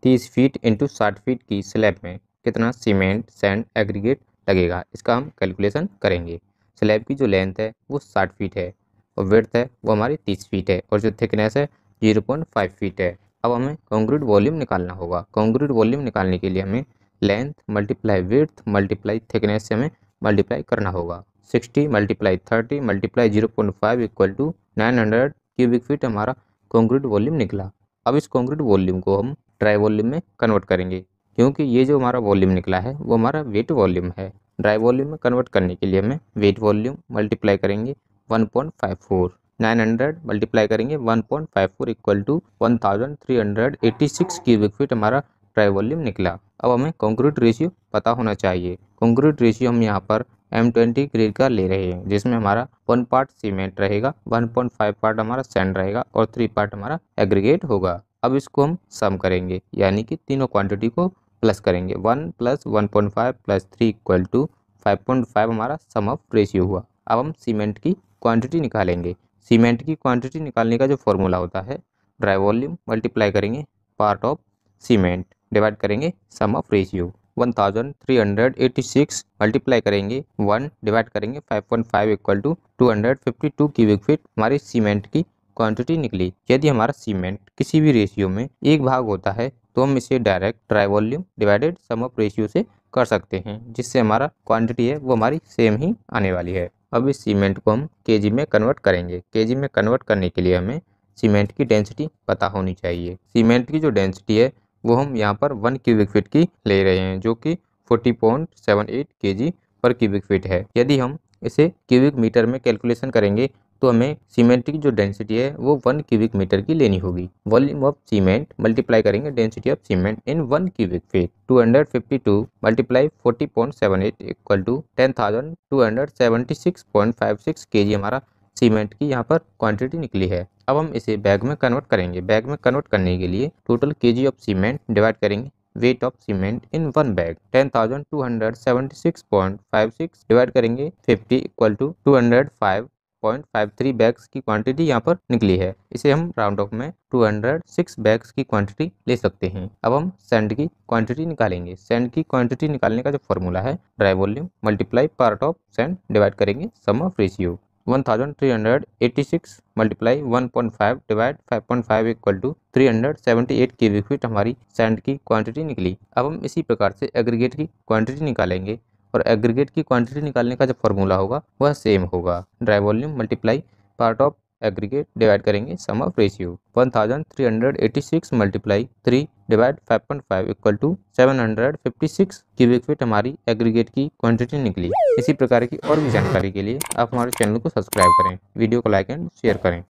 30 feet into 60 feet की slab में कितना सीमेंट सैंड एग्रीगेट लगेगा, इसका हम कैलकुलेशन करेंगे। स्लैब की जो लेंथ है वो 60 फीट है और विड्थ है वो हमारी 30 फीट है और जो थिकनेस है 0.5 फीट है। अब हमें कंक्रीट वॉल्यूम निकालना होगा। कंक्रीट वॉल्यूम निकालने के लिए हमें length multiply width multiply thickness से हमें मल्टीप्लाई करना होगा। 60 multiply 30 multiply 0.5 equal to 900 cubic feet हमारा कंक्रीट वॉल्यूम निकला। अब इस कंक्रीट वॉल्यूम को हम ड्राई वॉल्यूम में कन्वर्ट करेंगे, क्योंकि ये जो हमारा वॉल्यूम निकला है वो हमारा वेट वॉल्यूम है। ड्राई वॉल्यूम में कन्वर्ट करने के लिए हमें वेट वॉल्यूम मल्टीप्लाई करेंगे 1.54, 900 मल्टीप्लाई करेंगे 1.54 इक्वल टू 1386 क्यूबिक फीट हमारा ड्राई वॉल्यूम निकला। अब हमें कंक्रीट रेशियो पता होना चाहिए। कंक्रीट रेशियो हम यहाँ पर M20 ग्रेड का ले रहे हैं, जिसमें हमारा 1 पार्ट सीमेंट रहेगा, 1.5 पार्ट हमारा सैंड रहेगा और 3 पार्ट हमारा एग्रीगेट होगा। अब इसको हम सम करेंगे, यानी कि तीनों क्वांटिटी को प्लस करेंगे। 1 प्लस 1.5 प्लस 3 इक्वल टू 5.5 हमारा सम ऑफ रेशियो हुआ। अब हम सीमेंट की क्वांटिटी निकालेंगे। सीमेंट की क्वांटिटी निकालने का जो फॉर्मूला होता है, ड्राई वॉल्यूम मल्टीप्लाई करेंगे पार्ट ऑफ सीमेंट डिवाइड करेंगे सम ऑफ रेशियो। 1386 मल्टीप्लाई करेंगे 1 डिवाइड करेंगे 5.5 इक्वल टू 252 क्यूबिक फीट हमारी सीमेंट की क्वांटिटी निकली। यदि हमारा सीमेंट किसी भी रेशियो में एक भाग होता है तो हम इसे direct dry volume divided sum of ratio से कर सकते हैं, जिससे हमारा क्वांटिटी है वो हमारी सेम ही आने वाली है। अब इस सीमेंट को हम केजी में कन्वर्ट करेंगे। केजी में कन्वर्ट करने के लिए हमें सीमेंट की डेंसिटी पता होनी चाहिए। सीमेंट की जो डेंसिटी है वो हम यहाँ पर 1 क्यूबिक फीट की ले रहे हैं, जो कि 40.78 केजी पर क्यूबिक फीट है। यदि हम इसे क्यूबिक मीटर में कैलकुलेशन करेंगे तो हमें सीमेंट की जो डेंसिटी है वो 1 क्यूबिक मीटर की लेनी होगी। वॉल्यूम ऑफ सीमेंट मल्टीप्लाई करेंगे density of cement in 1 cubic feet. 252 multiply 40.78 equal to 10,276.56 KG हमारा सीमेंट की यहाँ पर क्वांटिटी निकली है। अब हम इसे बैग में कन्वर्ट करेंगे। बैग में कन्वर्ट करने के लिए total KG of cement divide करेंगे weight of cement in 1 bag. 10,276.56 divide करेंगे 50 इक्वल टू 205.53 बैग्स की क्वांटिटी यहाँ पर निकली है। इसे हम राउंड ऑफ में 206 बैग्स की क्वांटिटी ले सकते हैं। अब हम सैंड की क्वांटिटी निकालेंगे। सैंड की क्वांटिटी निकालने का जो फॉर्मूला है, dry volume multiply part of sand divide करेंगे sum of ratio. 1386 multiply 1.5 divide 5.5 equal to 378 cubic feet हमारी सैंड की क्वांटिटी निकली। अब हम इसी प्रकार से एग्रीगेट की क्वांटिटी निकालेंगे और एग्रीगेट की क्वांटिटी निकालने का जो फॉर्मूला होगा वह सेम होगा। Dry volume multiply part of aggregate divide करेंगे sum of ratio. 1386 multiply 3 divide 5.5 equal to 756 cubic feet हमारी एग्रीगेट की क्वांटिटी निकली। इसी प्रकार की और भी जानकारी के लिए आप हमारे चैनल को सब्सक्राइब करें, वीडियो को लाइक एंड शेयर करें।